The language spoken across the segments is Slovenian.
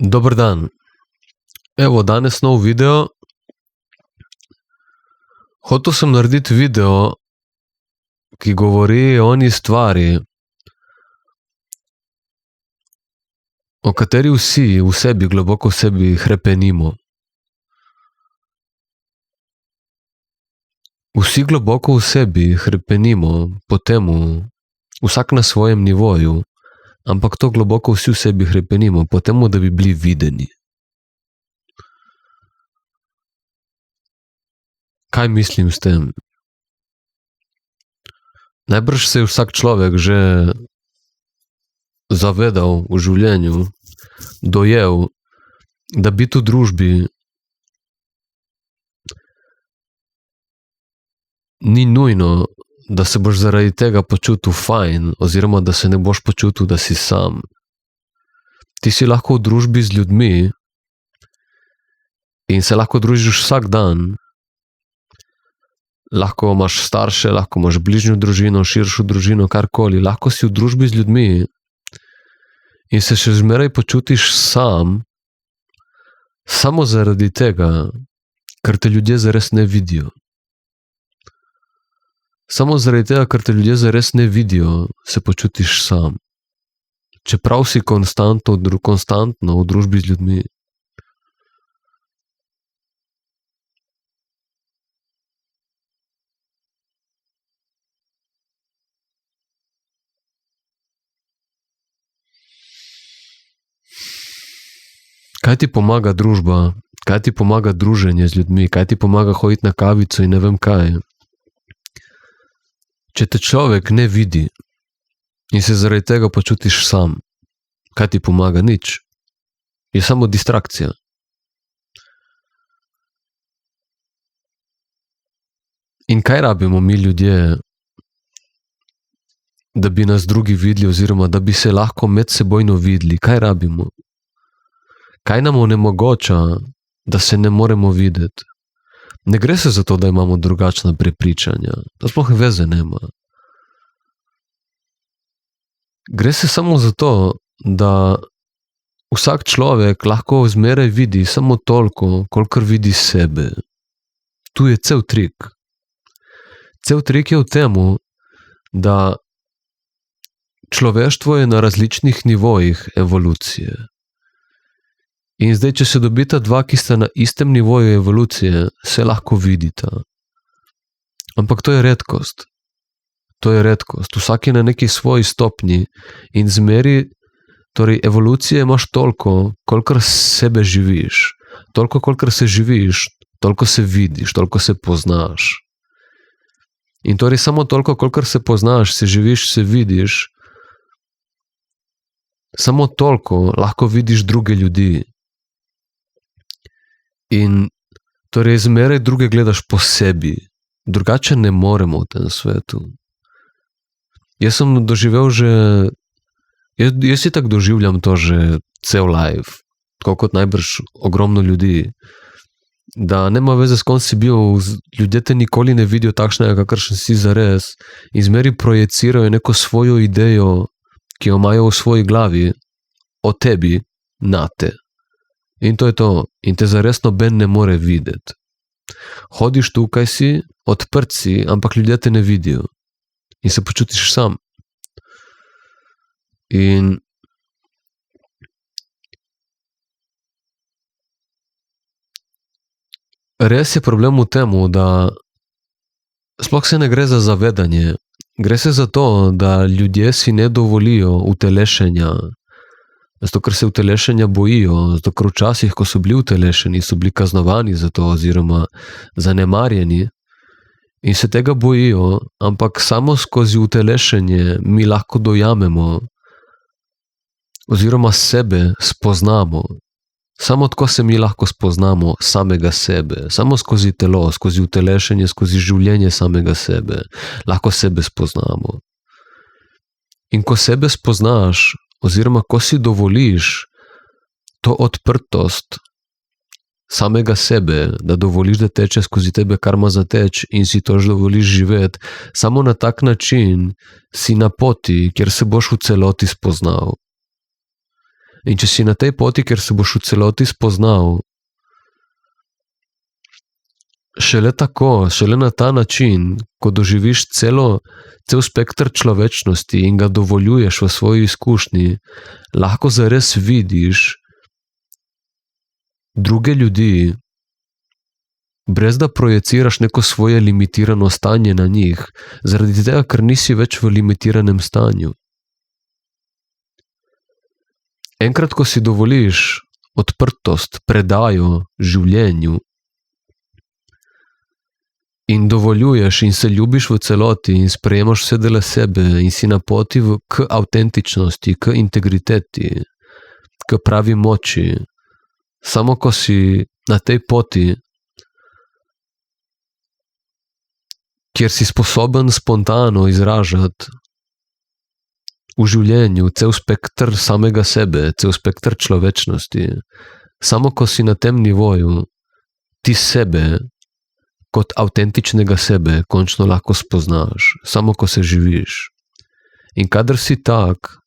Dober dan. Evo, danes nov video. Hotel sem narediti video, ki govori o eni stvari, o kateri vsi v sebi, globoko v sebi hrepenimo. Vsi globoko v sebi hrepenimo po temu, vsak na svojem nivoju, ampak to globoko vsi v sebi hrepenimo po temu, da bi bili videni. Kaj mislim s tem? Najbrž se je vsak človek že zavedal v življenju, dojel, da biti v družbi ni nujno, da se boš zaradi tega počutil fajn, oziroma da se ne boš počutil, da si sam. Ti si lahko v družbi z ljudmi in se lahko družiš vsak dan. Lahko imaš starše, lahko imaš bližnjo družino, širšo družino, karkoli. Lahko si v družbi z ljudmi in se še zmeraj počutiš sam, samo zaradi tega, ker te ljudje zares ne vidijo. Samo zaradi tega, ker te ljudje zares ne vidijo, se počutiš sam. Čeprav si konstantno v družbi z ljudmi. Kaj ti pomaga družba? Kaj ti pomaga druženje z ljudmi? Kaj ti pomaga hoditi na kavico in ne vem kaj? Če te človek ne vidi in se zaradi tega počutiš sam, kaj ti pomaga? Nič. Je samo distrakcija. In kaj rabimo mi ljudje, da bi nas drugi videli, oziroma da bi se lahko medsebojno videli? Kaj rabimo? Kaj nam onemogoča, da se ne moremo videti? Ne gre se za to, da imamo drugačna prepričanja. To sploh veze nema. Gre se samo za to, da vsak človek lahko zmeraj vidi samo toliko, kolikor vidi sebe. Tu je cel trik. Cel trik je v tem, da človeštvo je na različnih nivojih evolucije. In zdaj, če se dobita dva, ki sta na istem nivoju evolucije, se lahko vidita. Ampak to je redkost. To je redkost. Vsak je na neki svoji stopnji in zmeri, torej evolucije imaš toliko, kolikor sebe živiš. Toliko, kolikor se živiš, toliko se vidiš, toliko se poznaš. In torej samo toliko, kolikor se poznaš, se živiš, se vidiš, samo toliko lahko vidiš druge ljudi. In torej zmeraj druge gledaš po sebi, drugače ne moremo v tem svetu. Jaz sem doživel že, jaz si tako doživljam to že cel life, tako kot najbrž ogromno ljudi, da nema veze, s kom si bil, ljudje te nikoli ne vidijo takšnega, kakršen si zares, in zmeraj projecirajo neko svojo idejo, ki jo imajo v svoji glavi, o tebi, na te. In to je to. In te zares noben ne more videti. Hodiš tukaj si, odprt si, ampak ljudje te ne vidijo. In se počutiš sam. In res je problem v tem, da sploh se ne gre za zavedanje. Gre se za to, da ljudje si ne dovolijo utelešenja. Zato, ker se utelešenja bojijo, zato, ker včasih, ko so bili utelešeni, so bili kaznovani za to, oziroma zanemarjeni in se tega bojijo, ampak samo skozi utelešenje mi lahko dojamemo, oziroma sebe spoznamo. Samo tako se mi lahko spoznamo samega sebe, samo skozi telo, skozi utelešenje, skozi življenje samega sebe, lahko sebe spoznamo. In ko sebe spoznaš, oziroma ko si dovoliš to odprtost samega sebe, da dovoliš, da teče skozi tebe, kar ima za teč, in si to dovoliš živeti, samo na tak način si na poti, kjer se boš v celoti spoznal. In če si na tej poti, ker se boš v celoti spoznal, šele tako, šele na ta način, ko doživiš cel spektr človečnosti in ga dovoljuješ v svoji izkušnji, lahko zares vidiš druge ljudi, brez da projeciraš neko svoje limitirano stanje na njih, zaradi tega, ker nisi več v limitiranem stanju. Enkrat, ko si dovoliš odprtost, predajo življenju in dovoljuješ in se ljubiš v celoti in sprejemaš vse dele sebe in si na poti k avtentičnosti, k integriteti, k pravi moči, samo ko si na tej poti, kjer si sposoben spontano izražati v življenju cel spektr samega sebe, cel spektr človečnosti, samo ko si na tem nivoju, ti sebe kot avtentičnega sebe končno lahko spoznaš, samo ko se živiš. In kadar si tak,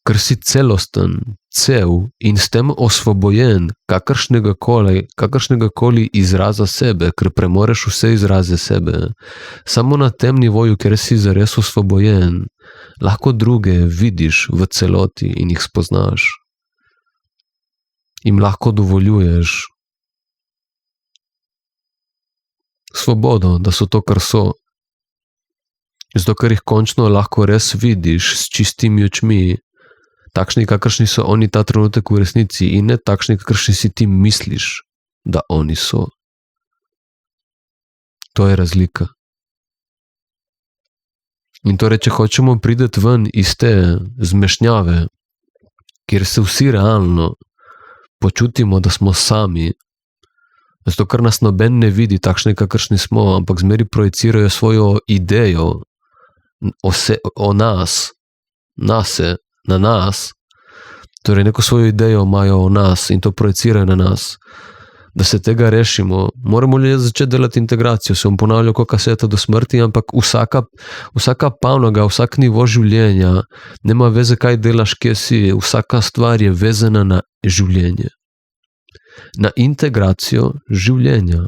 ker si celosten, cel in s tem osvobojen kakršnega koli izraza sebe, ker premoreš vse izraze sebe, samo na tem nivoju, ker si zares osvobojen, lahko druge vidiš v celoti in jih spoznaš. Im lahko dovoljuješ svobodo, da so to, kar so. Zato, ker jih končno lahko res vidiš s čistimi očmi, takšni, kakršni so oni ta trenutek v resnici in ne takšni, kakršni si ti misliš, da oni so. To je razlika. In torej, če hočemo priti ven iz te zmešnjave, kjer se vsi realno počutimo, da smo sami, zato ker nas noben ne vidi takšni, kakršni smo, ampak zmeri projicirajo svojo idejo o nas, nase, na nas, torej neko svojo idejo imajo o nas in to projicirajo na nas. Da se tega rešimo, moramo ljudje začeti delati integracijo, se bom ponavljal kot kaseta do smrti, ampak vsaka panoga, vsak nivo življenja, nema veze, kaj delaš, kje si, vsaka stvar je vezana na življenje. Na integracijo življenja,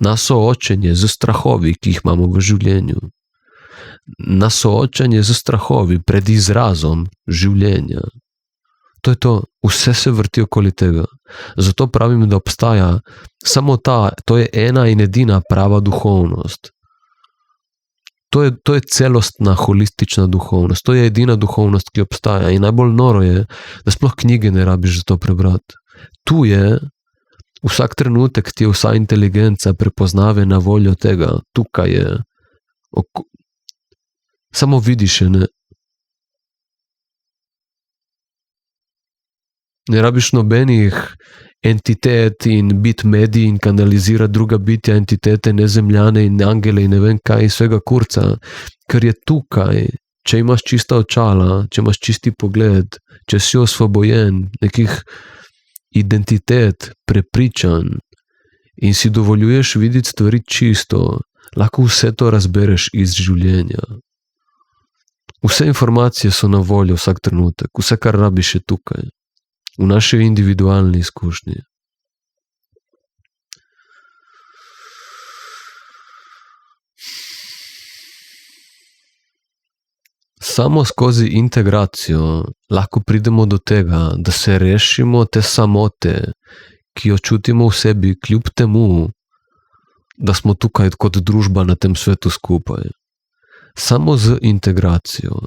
na soočenje z strahovi, ki jih imamo v življenju, na soočenje z strahovi pred izrazom življenja. To je to, vse se vrti okoli tega. Zato pravim, da obstaja samo to je ena in edina prava duhovnost. To je celostna, holistična duhovnost, to je edina duhovnost, ki obstaja in najbolj noro je, da sploh knjige ne rabiš za to prebrati. Tu je, vsak trenutek ti je vsa inteligenca prepoznave na voljo tega, tukaj je, samo vidiš je, ne. Ne rabiš nobenih entitet in biti medij in kanalizirati druga bitja, entitete, nezemljane in angele in ne vem kaj in svega kurca, ker je tukaj, če imaš čista očala, če imaš čisti pogled, če si osvobojen nekih identitet, prepričanj in si dovoljuješ videti stvari čisto, lahko vse to razbereš iz življenja. Vse informacije so na voljo vsak trenutek, vse, kar rabiš, je tukaj, v naši individualni izkušnji. Samo skozi integracijo lahko pridemo do tega, da se rešimo te samote, ki jo čutimo v sebi, kljub temu, da smo tukaj kot družba na tem svetu skupaj. Samo z integracijo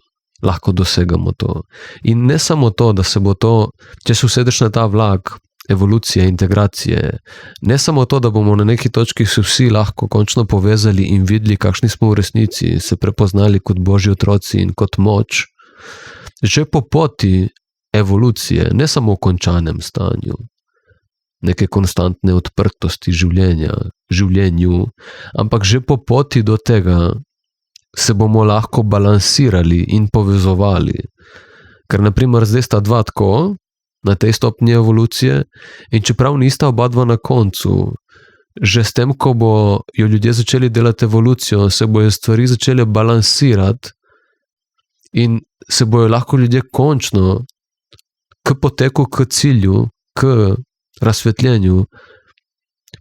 lahko dosegamo to. In ne samo to, da se bo to, če se usedeš na ta vlak evolucije, integracije, ne samo to, da bomo na neki točki se vsi lahko končno povezali in videli, kakšni smo v resnici, se prepoznali kot Božji otroci in kot moč, že po poti evolucije, ne samo v končanem stanju, neke konstantne odprtosti življenju, ampak že po poti do tega se bomo lahko balansirali in povezovali. Ker naprimer zdaj sta dva tako, na tej stopnji evolucije, in čeprav nista oba dva na koncu, že s tem, ko bojo ljudje začeli delati evolucijo, se bojo stvari začele balansirati In se bojo lahko ljudje končno k poteku, k cilju, k razsvetljenju,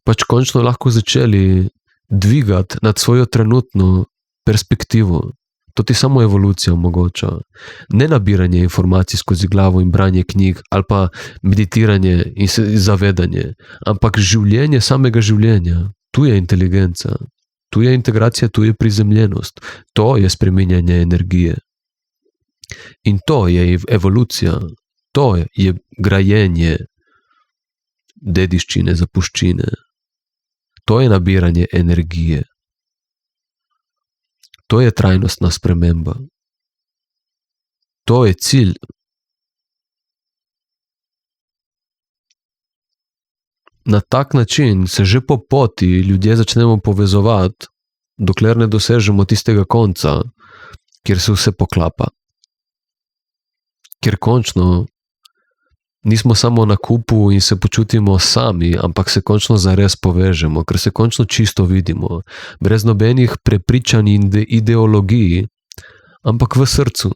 pač končno lahko začeli dvigati nad svojo trenutno perspektivo. To ti samo evolucija omogoča. Ne nabiranje informacij skozi glavo in branje knjig, ali pa meditiranje in zavedanje, ampak življenje samega življenja. Tu je inteligenca, tu je integracija, tu je prizemljenost. To je spreminjanje energije. In to je evolucija, to je grajenje dediščine, zapuščine. To je nabiranje energije. To je trajnostna sprememba. To je cilj. Na tak način se že po poti ljudje začnemo povezovati, dokler ne dosežemo tistega konca, kjer se vse poklapa. Ker končno nismo samo na kupu in se počutimo sami, ampak se končno zares povežemo, ker se končno čisto vidimo, brez nobenih prepričanj in ideologij, ampak v srcu.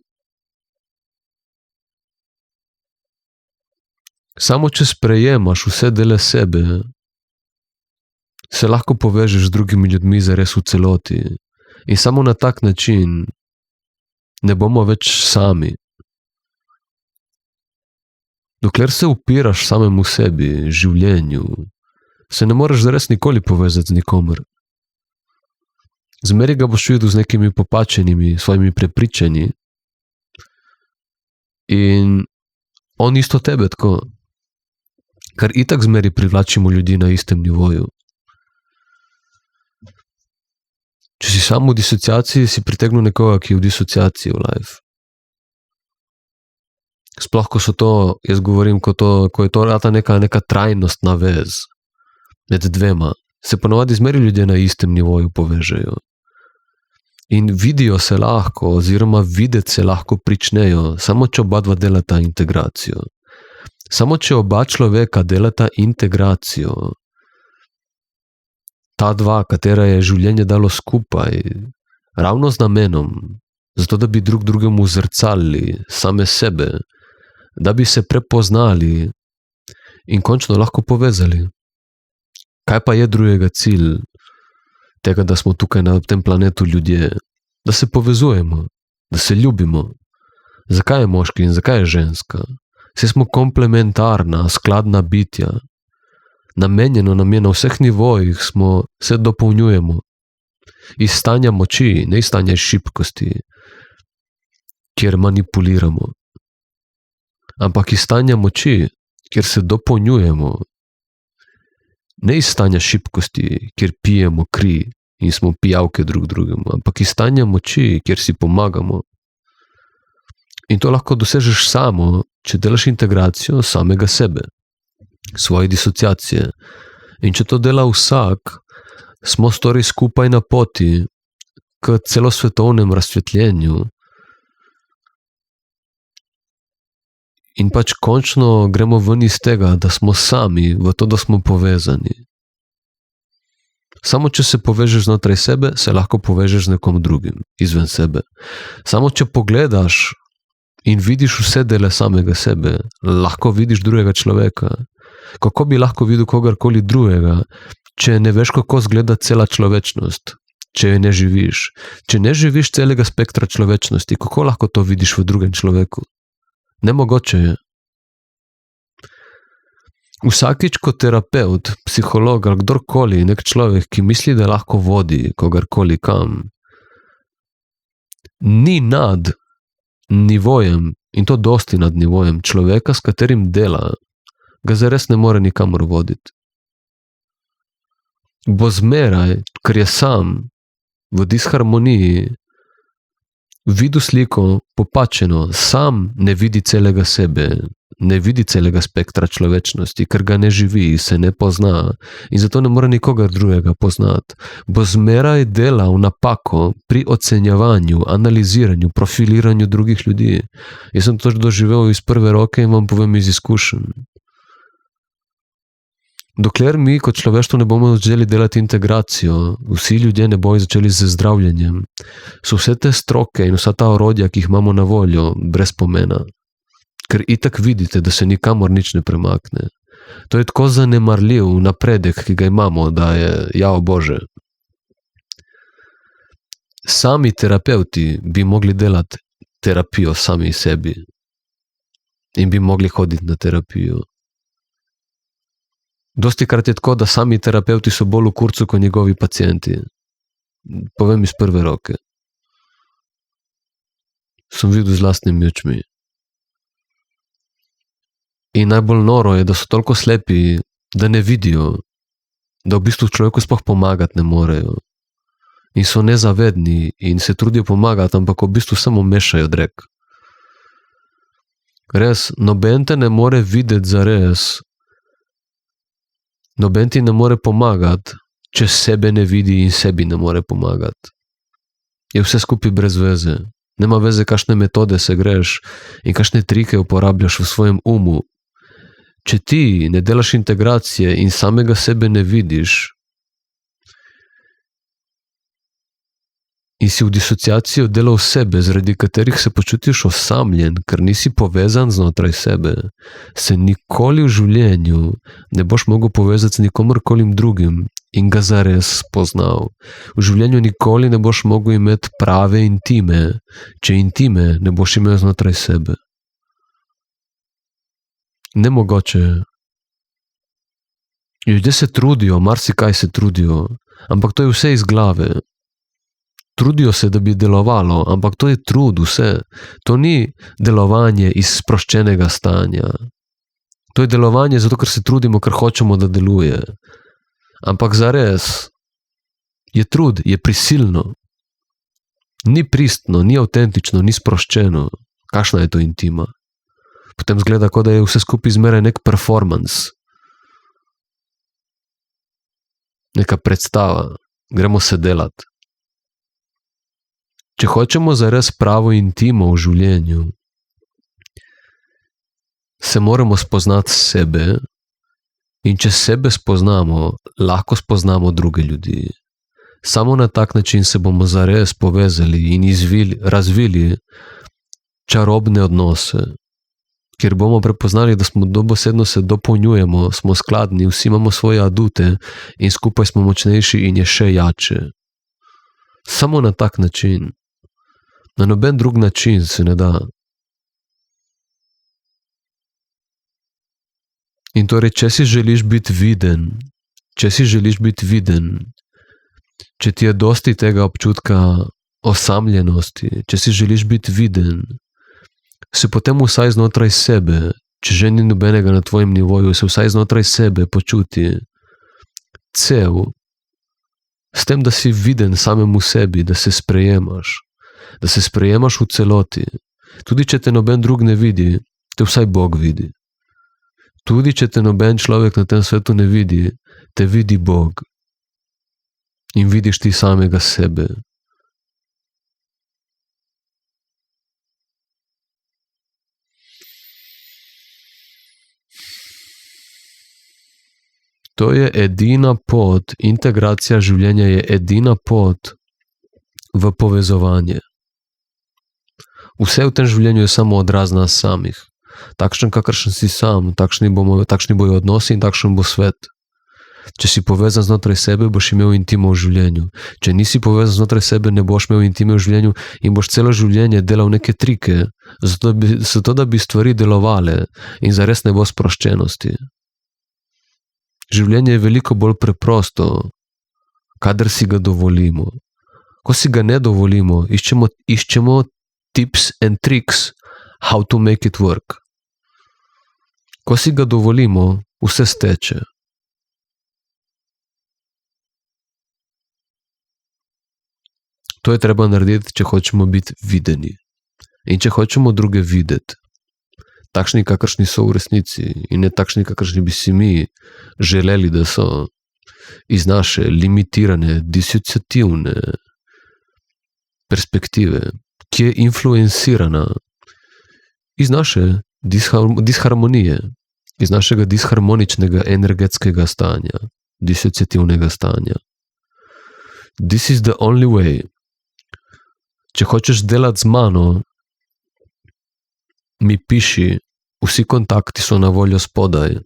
Samo če sprejemaš vse dele sebe, se lahko povežeš z drugimi ljudmi zares v celoti. In samo na tak način ne bomo več sami. Dokler se upiraš samemu sebi, življenju, se ne moreš zares nikoli povezati z nikomer. Zmeri ga boš videl z nekimi popačenimi svojimi prepričanji in on isto tebe tako. Kar itak zmeri privlačimo ljudi na istem nivoju. Če si samo v disociaciji, si pritegnil nekoga, ki je v disociaciji v life. Sploh, ko so to, jaz govorim, ko je to rata neka trajnostna vez med dvema, se ponovadi zmeri ljudje na istem nivoju povežejo. In vidijo se lahko, oziroma videti se lahko pričnejo, samo če oba dva delata integracijo. Samo če oba človeka delata integracijo, ta dva, katera je življenje dalo skupaj, ravno z namenom, zato da bi drug drugemu zrcalili same sebe, da bi se prepoznali in končno lahko povezali. Kaj pa je drugega cilj tega, da smo tukaj na tem planetu ljudje? Da se povezujemo, da se ljubimo. Zakaj je moški in zakaj je ženska? Vsi smo komplementarna, skladna bitja. Namenjeno nam je na vseh nivojih, se dopolnjujemo. Iz stanja moči, ne iz stanja šibkosti, kjer manipuliramo. Ampak iz stanja moči, kjer se dopolnjujemo. Ne iz stanja šibkosti, kjer pijemo kri in smo pijavke drug drugemu, ampak iz stanja moči, kjer si pomagamo. In to lahko dosežeš samo, če delaš integracijo samega sebe, svoje disociacije. In če to dela vsak, smo stori skupaj na poti k celosvetovnem razsvetljenju. In pač končno gremo ven iz tega, da smo sami, v to, da smo povezani. Samo če se povežeš znotraj sebe, se lahko povežeš z nekom drugim, izven sebe. Samo če pogledaš in vidiš vse dele samega sebe, lahko vidiš drugega človeka. Kako bi lahko videl kogarkoli drugega, če ne veš, kako izgleda cela človečnost, če je ne živiš. Če ne živiš celega spektra človečnosti, kako lahko to vidiš v drugem človeku? Nemogoče je. Vsakič kot terapeut, psiholog ali kdorkoli, nek človek, ki misli, da lahko vodi kogarkoli kam, ni nad nivojem, in to dosti nad nivojem človeka, s katerim dela, ga zares ne more nikamor voditi. Bo zmeraj, ker je sam v disharmoniji, videl sliko popačeno, sam ne vidi celega sebe, ne vidi celega spektra človečnosti, ker ga ne živi, se ne pozna in zato ne more nikogar drugega poznati. Bo zmeraj delal napako pri ocenjevanju, analiziranju, profiliranju drugih ljudi. Jaz sem to doživel iz prve roke in vam povem iz izkušenj. Dokler mi kot človeštvo ne bomo začeli delati integracijo, vsi ljudje ne bojo začeli z zdravljenjem, so vse te stroke in vsa ta orodja, ki jih imamo na voljo, brez pomena. Ker itak vidite, da se nikamor nič ne premakne. To je tako zanemarljiv napredek, ki ga imamo, da je, jao Bože. Sami terapevti bi mogli delati terapijo sami sebi in bi mogli hoditi na terapijo. Dostikrat je tako, da sami terapevti so bolj v kurcu kot njegovi pacienti. Povem iz prve roke. Sem videl z lastnimi očmi. In najbolj noro je, da so toliko slepi, da ne vidijo, da v bistvu človeku sploh pomagati ne morejo. In so nezavedni in se trudijo pomagati, ampak v bistvu samo mešajo drek. Res, noben te ne more videti zares. Noben ti ne more pomagati, če sebe ne vidi in sebi ne more pomagati. Je vse skupaj brez veze. Nema veze, kakšne metode se greš in kakšne trike uporabljaš v svojem umu. Če ti ne delaš integracije in samega sebe ne vidiš in si v disociacijo delal sebe, zaradi katerih se počutiš osamljen, ker nisi povezan znotraj sebe, se nikoli v življenju ne boš mogel povezati z nikomorkolim drugim in ga zares spoznal. V življenju nikoli ne boš mogel imeti prave intime, če intime ne boš imel znotraj sebe. Nemogoče. Ljudje se trudijo, marsikaj se trudijo, ampak to je vse iz glave. Trudijo se, da bi delovalo, ampak to je trud, vse. To ni delovanje iz sproščenega stanja. To je delovanje zato, ker se trudimo, ker hočemo, da deluje. Ampak zares je trud, je prisilno. Ni pristno, ni avtentično, ni sproščeno. Kakšna je to intima? Potem zgleda, kot da je vse skupaj zmeraj nek performance. Neka predstava. Gremo se delati. Če hočemo zares pravo intimo v življenju, se moramo spoznati sebe in če sebe spoznamo, lahko spoznamo druge ljudi. Samo na tak način se bomo zares povezali in razvili čarobne odnose, kjer bomo prepoznali, da smo dobesedno se dopolnjujemo, smo skladni, vsi imamo svoje adute in skupaj smo močnejši in je še jače. Samo na tak način. Na noben drug način se ne da. In torej, če si želiš biti viden, če ti je dosti tega občutka osamljenosti, če si želiš biti viden, se potem vsaj znotraj sebe, če že ni nobenega na tvojem nivoju, se vsaj znotraj sebe počuti cel, s tem, da si viden samemu sebi, da se sprejemaš v celoti. Tudi če te noben drug ne vidi, te vsaj Bog vidi. Tudi če te noben človek na tem svetu ne vidi, te vidi Bog. In vidiš ti samega sebe. To je edina pot, integracija življenja je edina pot v povezovanje. Vse v tem življenju je samo odraz nas samih. Takšen, kakršen si sam, takšni bojo odnosi in takšen bo svet. Če si povezan znotraj sebe, boš imel intimo v življenju. Če nisi povezan znotraj sebe, ne boš imel intime v življenju in boš celo življenje delal neke trike, zato da bi stvari delovale in zares ne bo sproščenosti. Življenje je veliko bolj preprosto, kadar si ga dovolimo. Ko si ga ne dovolimo, iščemo tips and tricks how to make it work. Ko si ga dovolimo, vse steče. To je treba narediti, če hočemo biti videni. In če hočemo druge videti. Takšni, kakršni so v resnici in ne takšni, kakršni bi si mi želeli, da so iz naše limitirane, disociativne perspektive, ki je influencirana iz naše disharmonije, iz našega disharmoničnega energetskega stanja, disociativnega stanja. This is the only way. Če hočeš delati z mano, mi piši, vsi kontakti so na voljo spodaj.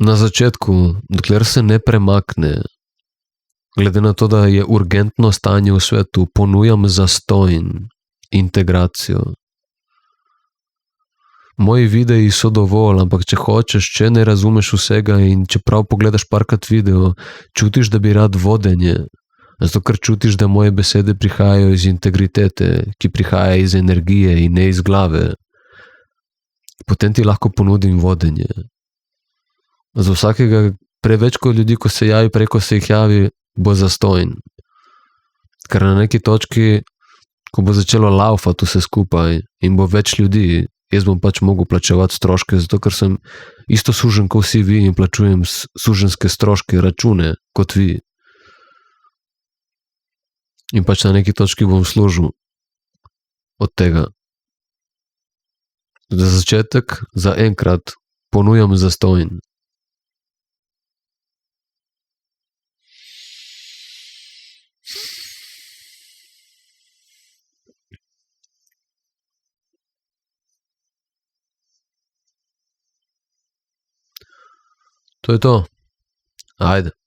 Na začetku, dokler se ne premakne, glede na to, da je urgentno stanje v svetu, ponujam zastojn, integracijo. Moji videi so dovolj, ampak če hočeš, če ne razumeš vsega in če prav pogledaš parkrat video, čutiš, da bi rad vodenje, zato ker čutiš, da moje besede prihajajo iz integritete, ki prihaja iz energije in ne iz glave, potem ti lahko ponudim vodenje. Za vsakega preveč kot ljudi, ko se javi, preko se jih javi, bo zastojn. Ker na neki točki, ko bo začelo laufati vse skupaj in bo več ljudi, jaz bom pač mogel plačevati stroške, zato ker sem isto sužen kot vsi vi in plačujem suženske stroške, račune kot vi. In pač na neki točki bom služil od tega. Za začetek, za enkrat, ponujam zastojn. To je to. Ajde.